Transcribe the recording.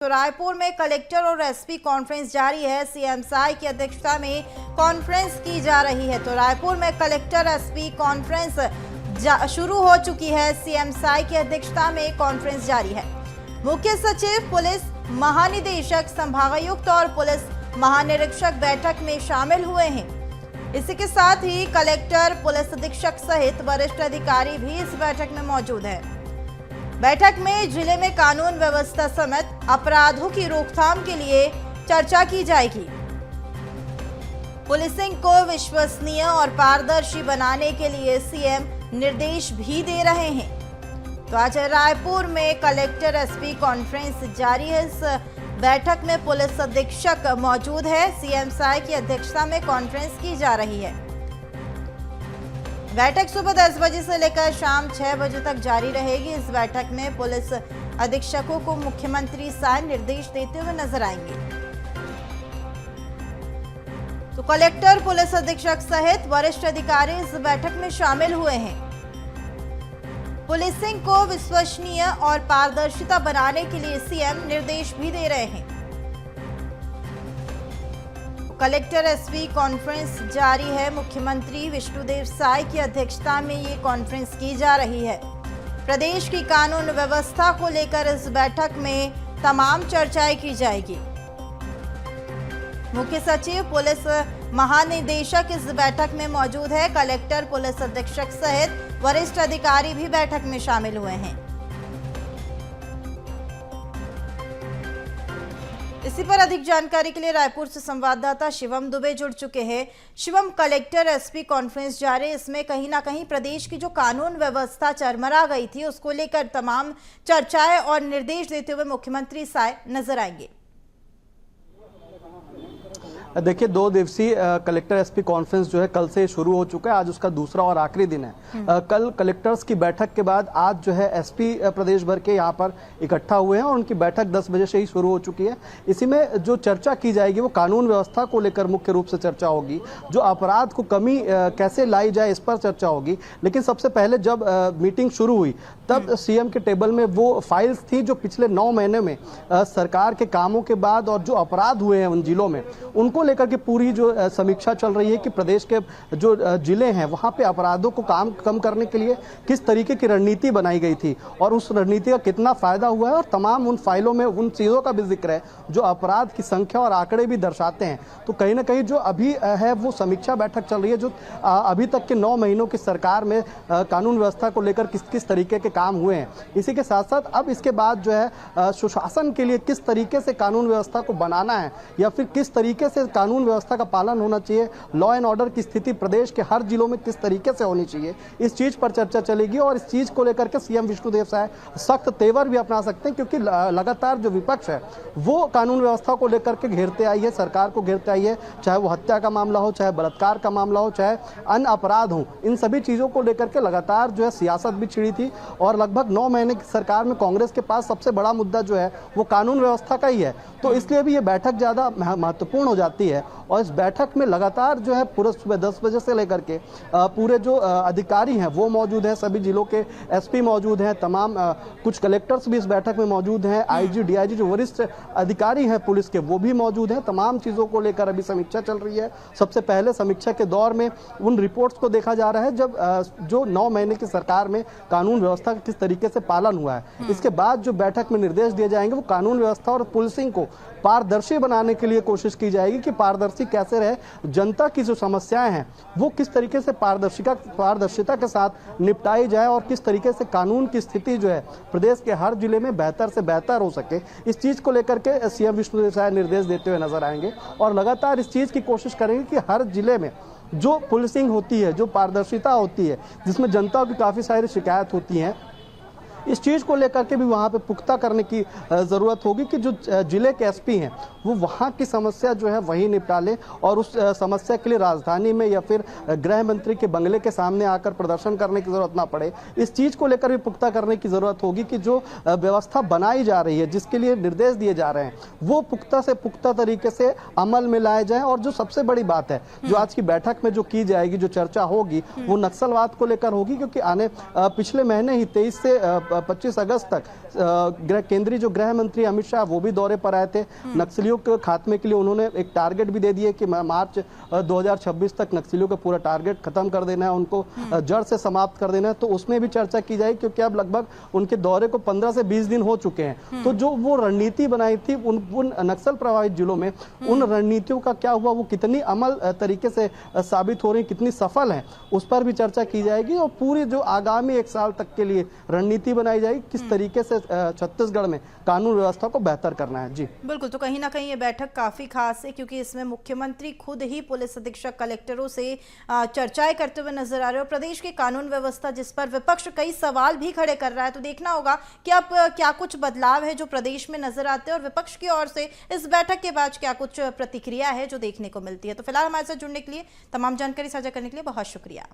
तो रायपुर में कलेक्टर और एसपी कॉन्फ्रेंस जारी है। सीएम साई की अध्यक्षता में कॉन्फ्रेंस की जा रही है। तो रायपुर में कलेक्टर एसपी कॉन्फ्रेंस शुरू हो चुकी है। सीएम साई की अध्यक्षता में कॉन्फ्रेंस जारी है। मुख्य सचिव, पुलिस महानिदेशक, संभागायुक्त और पुलिस महानिरीक्षक बैठक में शामिल हुए हैं। इसी के साथ ही कलेक्टर, पुलिस अधीक्षक सहित वरिष्ठ अधिकारी भी इस बैठक में मौजूद है। बैठक में जिले में कानून व्यवस्था समेत अपराधों की रोकथाम के लिए चर्चा की जाएगी। पुलिसिंग को विश्वसनीय और पारदर्शी बनाने के लिए सीएम निर्देश भी दे रहे हैं। तो आज रायपुर में कलेक्टर एसपी कॉन्फ्रेंस जारी है। इस बैठक में पुलिस अधीक्षक मौजूद है। सीएम साई की अध्यक्षता में कॉन्फ्रेंस की जा रही है। बैठक सुबह 10 बजे से लेकर शाम 6 बजे तक जारी रहेगी। इस बैठक में पुलिस अधीक्षकों को मुख्यमंत्री साई निर्देश देते हुए नजर आएंगे। तो कलेक्टर, पुलिस अधीक्षक सहित वरिष्ठ अधिकारी इस बैठक में शामिल हुए हैं। पुलिसिंग को विश्वसनीय और पारदर्शिता बनाने के लिए सीएम निर्देश भी दे रहे हैं। कलेक्टर एसपी कॉन्फ्रेंस जारी है। मुख्यमंत्री विष्णुदेव साई की अध्यक्षता में ये कॉन्फ्रेंस की जा रही है। प्रदेश की कानून व्यवस्था को लेकर इस बैठक में तमाम चर्चाएं की जाएगी। मुख्य सचिव, पुलिस महानिदेशक इस बैठक में मौजूद है। कलेक्टर, पुलिस अधीक्षक सहित वरिष्ठ अधिकारी भी बैठक में शामिल हुए हैं। इसी पर अधिक जानकारी के लिए रायपुर से संवाददाता शिवम दुबे जुड़ चुके हैं। शिवम, कलेक्टर एसपी कॉन्फ्रेंस जारी, इसमें कहीं ना कहीं प्रदेश की जो कानून व्यवस्था चरमरा गई थी उसको लेकर तमाम चर्चाएं और निर्देश देते हुए मुख्यमंत्री साई नजर आएंगे। देखिए, 2 दिवसीय कलेक्टर एसपी कॉन्फ्रेंस जो है कल से शुरू हो चुका है। आज उसका दूसरा और आखिरी दिन है। कल कलेक्टर्स की बैठक के बाद आज जो है एसपी प्रदेश भर के यहाँ पर इकट्ठा हुए हैं और उनकी बैठक 10 बजे से ही शुरू हो चुकी है। इसी में जो चर्चा की जाएगी वो कानून व्यवस्था को लेकर मुख्य रूप से चर्चा होगी। जो अपराध को कमी कैसे लाई जाए इस पर चर्चा होगी। लेकिन सबसे पहले जब मीटिंग शुरू हुई तब सीएम के टेबल में वो फाइल्स थी जो पिछले 9 महीने में सरकार के कामों के बाद और जो अपराध हुए हैं उन जिलों में, उनको लेकर के पूरी जो समीक्षा चल रही है कि प्रदेश के जो जिले हैं वहां पे अपराधों को कम करने के लिए किस तरीके की रणनीति बनाई गई थी और उस रणनीति का कितना फायदा हुआ है। और तमाम उन फाइलों में उन चीजों का भी जिक्र है जो अपराध की संख्या और आंकड़े भी दर्शाते हैं। तो कहीं ना कहीं जो अभी है वो समीक्षा बैठक चल रही है जो अभी तक के 9 महीनों की सरकार में कानून व्यवस्था को लेकर किस किस तरीके के काम हुए हैं। इसी के साथ साथ अब इसके बाद जो है सुशासन के लिए किस तरीके से कानून व्यवस्था को बनाना है या फिर किस तरीके से कानून व्यवस्था का पालन होना चाहिए, लॉ एंड ऑर्डर की स्थिति प्रदेश के हर जिलों में किस तरीके से होनी चाहिए, इस चीज पर चर्चा चलेगी। और इस चीज को लेकर के सीएम विष्णुदेव साई सख्त तेवर भी अपना सकते हैं क्योंकि लगातार जो विपक्ष है वो कानून व्यवस्था को लेकर के घेरते आई है, सरकार को घेरते आई है। चाहे वो हत्या का मामला हो, चाहे बलात्कार का मामला हो, चाहे अन्य अपराध हो, इन सभी चीजों को लेकर के लगातार जो है सियासत भी छिड़ी थी। और लगभग 9 महीने की सरकार में कांग्रेस के पास सबसे बड़ा मुद्दा जो है वो कानून व्यवस्था का ही है। तो इसलिए भी ये बैठक ज्यादा महत्वपूर्ण हो जाती है। और इस बैठक में लगातार जो है पूरे सुबह 10 बजे से लेकर के पूरे जो अधिकारी हैं वो मौजूद हैं, सभी जिलों के एसपी मौजूद हैं, तमाम कुछ कलेक्टर्स भी इस बैठक में मौजूद हैं, आईजी, डीआईजी जो वरिष्ठ अधिकारी हैं पुलिस के वो भी मौजूद हैं। तमाम चीज़ों को लेकर अभी समीक्षा चल रही है। सबसे पहले समीक्षा के दौर में उन रिपोर्ट्स को देखा जा रहा है जब जो 9 महीने की सरकार में कानून व्यवस्था का किस तरीके से पालन हुआ है। इसके बाद जो बैठक में निर्देश दिए जाएंगे वो कानून व्यवस्था और पुलिसिंग को पारदर्शी बनाने के लिए कोशिश की जाएगी कि पारदर्शी कैसे रहे, जनता की जो समस्याएं हैं वो किस तरीके से पारदर्शिता के साथ निपटाई जाए और किस तरीके से कानून की स्थिति जो है प्रदेश के हर जिले में बेहतर से बेहतर हो सके। इस चीज को लेकर के सीएम विष्णुदेव साई निर्देश देते हुए नजर आएंगे और लगातार इस चीज की कोशिश करेंगे कि हर जिले में जो पुलिसिंग होती है, जो पारदर्शिता होती है, जिसमें जनता की काफी सारी शिकायत होती है, इस चीज़ को लेकर के भी वहाँ पे पुख्ता करने की ज़रूरत होगी कि जो जिले के एसपी हैं वो वहाँ की समस्या जो है वही निपटा लें और उस समस्या के लिए राजधानी में या फिर गृह मंत्री के बंगले के सामने आकर प्रदर्शन करने की ज़रूरत ना पड़े। इस चीज़ को लेकर भी पुख्ता करने की ज़रूरत होगी कि जो व्यवस्था बनाई जा रही है, जिसके लिए निर्देश दिए जा रहे हैं, वो पुख्ता से पुख्ता तरीके से अमल में लाए जाएँ। और जो सबसे बड़ी बात है जो आज की बैठक में जो की जाएगी, जो चर्चा होगी, वो नक्सलवाद को लेकर होगी, क्योंकि पिछले महीने ही 23 से 25 अगस्त तक केंद्रीय जो गृह मंत्री अमित शाह वो भी दौरे पर आए थे। नक्सलियों के खात्मे के लिए उन्होंने एक टारगेट भी दे दिए कि मार्च 2026 तक नक्सलियों का पूरा टारगेट खत्म कर देना है, उनको जड़ से समाप्त कर देना है। तो उसमें भी चर्चा की जाएगी, क्योंकि अब लगभग उनके दौरे को 15 से 20 दिन हो चुके हैं। तो जो वो रणनीति बनाई थी उन नक्सल प्रभावित जिलों में, उन रणनीतियों का क्या हुआ, वो कितनी अमल तरीके से साबित हो रही, कितनी सफल है, उस पर भी चर्चा की जाएगी। और पूरी जो आगामी 1 साल तक के लिए रणनीति बनाई जाएगी, किस तरीके से छत्तीसगढ़ में कानून व्यवस्था को बेहतर करना है। जी बिल्कुल, तो कहीं ना कहीं ये बैठक काफी खास है, क्योंकि इसमें मुख्यमंत्री खुद ही पुलिस अधीक्षक कलेक्टरों से चर्चाएं करते हुए नजर आ रहे हैं, और प्रदेश की कानून व्यवस्था जिस पर विपक्ष कई सवाल भी खड़े कर रहा है। तो देखना होगा कि अब क्या कुछ बदलाव है जो प्रदेश में नजर आते हैं, और विपक्ष की ओर से इस बैठक के बाद क्या कुछ प्रतिक्रिया है जो देखने को मिलती है। तो फिलहाल हमारे साथ जुड़ने के लिए, तमाम जानकारी साझा करने के लिए बहुत शुक्रिया।